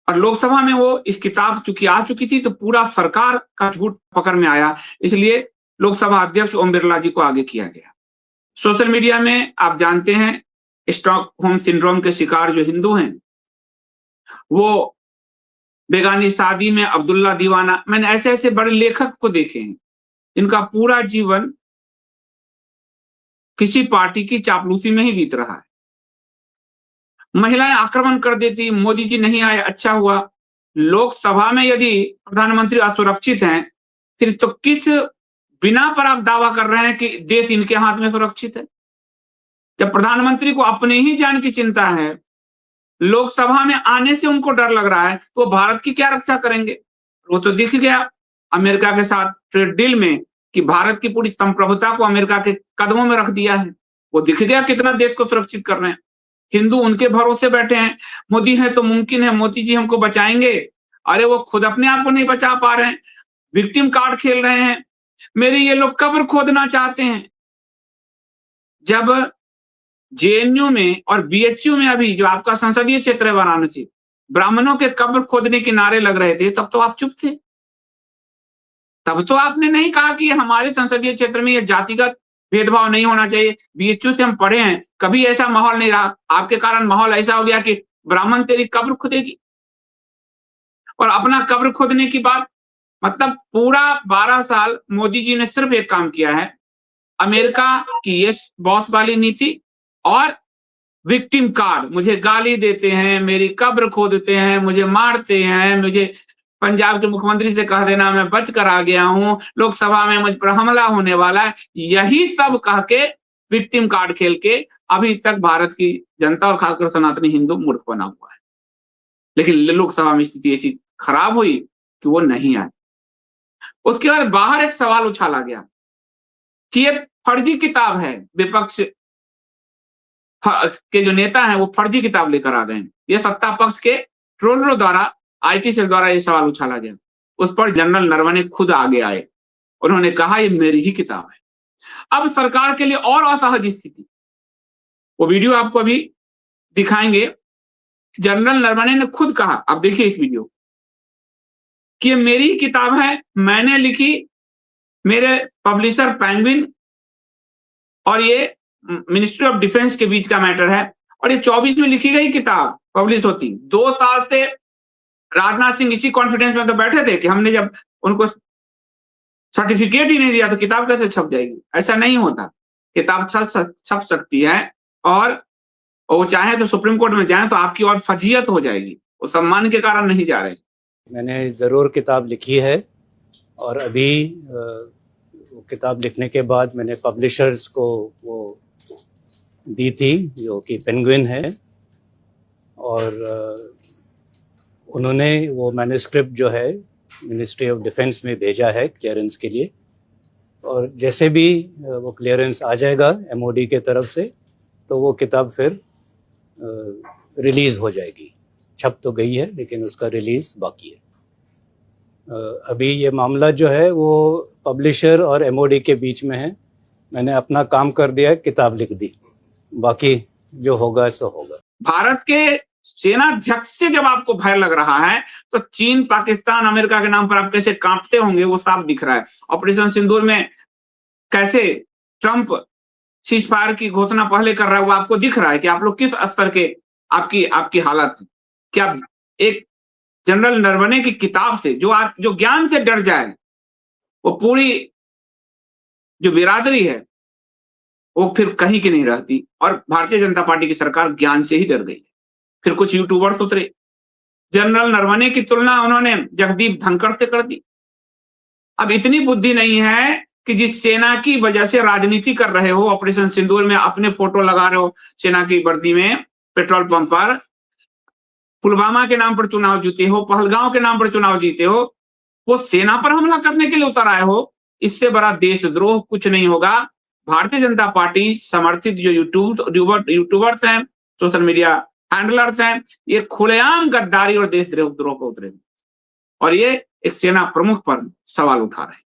और लोकसभा में वो इस किताब चूंकि आ चुकी थी तो पूरा सरकार का झूठ पकड़ में आया, इसलिए लोकसभा अध्यक्ष ओम बिरला जी को आगे किया गया। सोशल मीडिया में आप जानते हैं स्टॉकहोम सिंड्रोम के शिकार जो हिंदू हैं, वो बेगानी शादी में अब्दुल्ला दीवाना, मैंने ऐसे ऐसे बड़े लेखक को देखे हैं जिनका पूरा जीवन किसी पार्टी की चापलूसी में ही बीत रहा है। महिलाएं आक्रमण कर देती, मोदी जी नहीं आए, अच्छा हुआ। लोकसभा में यदि प्रधानमंत्री असुरक्षित हैं, फिर तो किस बिना पर आप दावा कर रहे हैं कि देश इनके हाथ में सुरक्षित है? जब प्रधानमंत्री को अपने ही जान की चिंता है, लोकसभा में आने से उनको डर लग रहा है, तो भारत की क्या रक्षा करेंगे? वो तो दिख गया अमेरिका के साथ ट्रेड डील में कि भारत की पूरी संप्रभुता को अमेरिका के कदमों में रख दिया है। वो दिख गया कितना देश को सुरक्षित कर रहे हैं। हिंदू उनके भरोसे बैठे हैं, मोदी है तो मुमकिन है मोदी जी हमको बचाएंगे। अरे वो खुद अपने आप को नहीं बचा पा रहे हैं, विक्टिम कार्ड खेल रहे हैं। मेरे ये लोग कब्र खोदना चाहते हैं। जब जेएनयू में और बीएचयू में अभी जो आपका संसदीय क्षेत्र है वाराणसी, ब्राह्मणों के कब्र खोदने के नारे लग रहे थे, तब तो आप चुप थे। तब तो आपने नहीं कहा कि हमारे संसदीय क्षेत्र में ये जातिगत भेदभाव नहीं होना चाहिए। बीएचयू से हम पढ़े हैं, कभी ऐसा माहौल नहीं रहा। आपके कारण माहौल ऐसा हो गया कि ब्राह्मण तेरी कब्र खुदेगी। और अपना कब्र खोदने की बात, मतलब पूरा 12 साल मोदी जी ने सिर्फ एक काम किया है, अमेरिका की ये बॉस वाली नीति और विक्टिम कार्ड। मुझे गाली देते हैं, मेरी कब्र खोदते हैं, मुझे मारते हैं, मुझे पंजाब के मुख्यमंत्री से कह देना मैं बच कर आ गया हूं, लोकसभा में मुझ पर हमला होने वाला है, यही सब कह के विक्टिम कार्ड खेल के अभी तक भारत की जनता और खासकर सनातनी हिंदू मूर्ख बना हुआ है। लेकिन लोकसभा में स्थिति ऐसी खराब हुई कि वो नहीं आए। उसके बाद बाहर एक सवाल उछाला गया कि ये फर्जी किताब है, विपक्ष के जो नेता हैं वो फर्जी किताब लेकर आ गए हैं। ये सत्ता पक्ष के ट्रोलरों द्वारा, आईटी सेल द्वारा ये सवाल उछाला गया। उस पर जनरल नरवणे खुद आगे आए, उन्होंने कहा ये मेरी ही किताब है। अब सरकार के लिए और असहज स्थिति, वो वीडियो आपको अभी दिखाएंगे। जनरल नरवणे ने खुद कहा, अब देखिए इस वीडियो, कि ये मेरी ही किताब है, मैंने लिखी, मेरे पब्लिशर पेंगुइन और ये मिनिस्ट्री ऑफ डिफेंस के बीच का मैटर है, और ये 24 में लिखी गई किताब पब्लिश होती। 2 साल से राजनाथ सिंह इसी कॉन्फिडेंस में तो बैठे थे कि हमने जब उनको सर्टिफिकेट ही नहीं दिया तो किताब कैसे छप जाएगी। ऐसा नहीं होता, किताब छप सकती है, और वो चाहे तो सुप्रीम कोर्ट में जाए तो आपकी और फजीयत हो जाएगी। वो सम्मान के कारण नहीं जा रहे। मैंने ज़रूर किताब लिखी है, और अभी किताब लिखने के बाद मैंने पब्लिशर्स को वो दी थी जो कि पेंगुइन है, और उन्होंने वो मैन्युस्क्रिप्ट जो है मिनिस्ट्री ऑफ डिफेंस में भेजा है क्लियरेंस के लिए, और जैसे भी वो क्लियरेंस आ जाएगा एमओडी के तरफ से तो वो किताब फिर रिलीज़ हो जाएगी। छप तो गई है लेकिन उसका रिलीज़ बाकी है। अभी ये मामला जो है वो पब्लिशर और एमओडी के बीच में है। मैंने अपना काम कर दिया है, किताब लिख दी, बाकी जो होगा सो होगा। भारत के सेनाध्यक्ष से जब आपको भय लग रहा है तो चीन, पाकिस्तान, अमेरिका के नाम पर आप कैसे कांपते होंगे वो साफ दिख रहा है। ऑपरेशन सिंदूर में कैसे ट्रंप सीज फायर की घोषणा पहले कर रहा है, वो आपको दिख रहा है कि आप लोग किस स्तर के आपकी हालत है। क्या एक जनरल नरवणे की किताब से जो ज्ञान से डर जाए, वो पूरी जो बिरादरी है वो फिर कहीं की नहीं रहती। और भारतीय जनता पार्टी की सरकार ज्ञान से ही डर गई। फिर कुछ यूट्यूबर्स उतरे, जनरल नरवणे की तुलना उन्होंने जगदीप धनखड़ से कर दी। अब इतनी बुद्धि नहीं है कि जिस सेना की वजह से राजनीति कर रहे हो, ऑपरेशन सिंदूर में अपने फोटो लगा रहे हो सेना की वर्दी में, पेट्रोल पंप पर, पुलवामा के नाम पर चुनाव जीते हो, पहलगांव के नाम पर चुनाव जीते हो, वो सेना पर हमला करने के लिए उतर आए हो। इससे बड़ा देशद्रोह कुछ नहीं होगा। भारतीय जनता पार्टी समर्थित जो यूट्यूबर्स हैं, सोशल मीडिया हैंडलर्स हैं, ये खुलेआम गद्दारी और देशद्रोह को उतरे, और ये एक सेना प्रमुख पर सवाल उठा रहे हैं।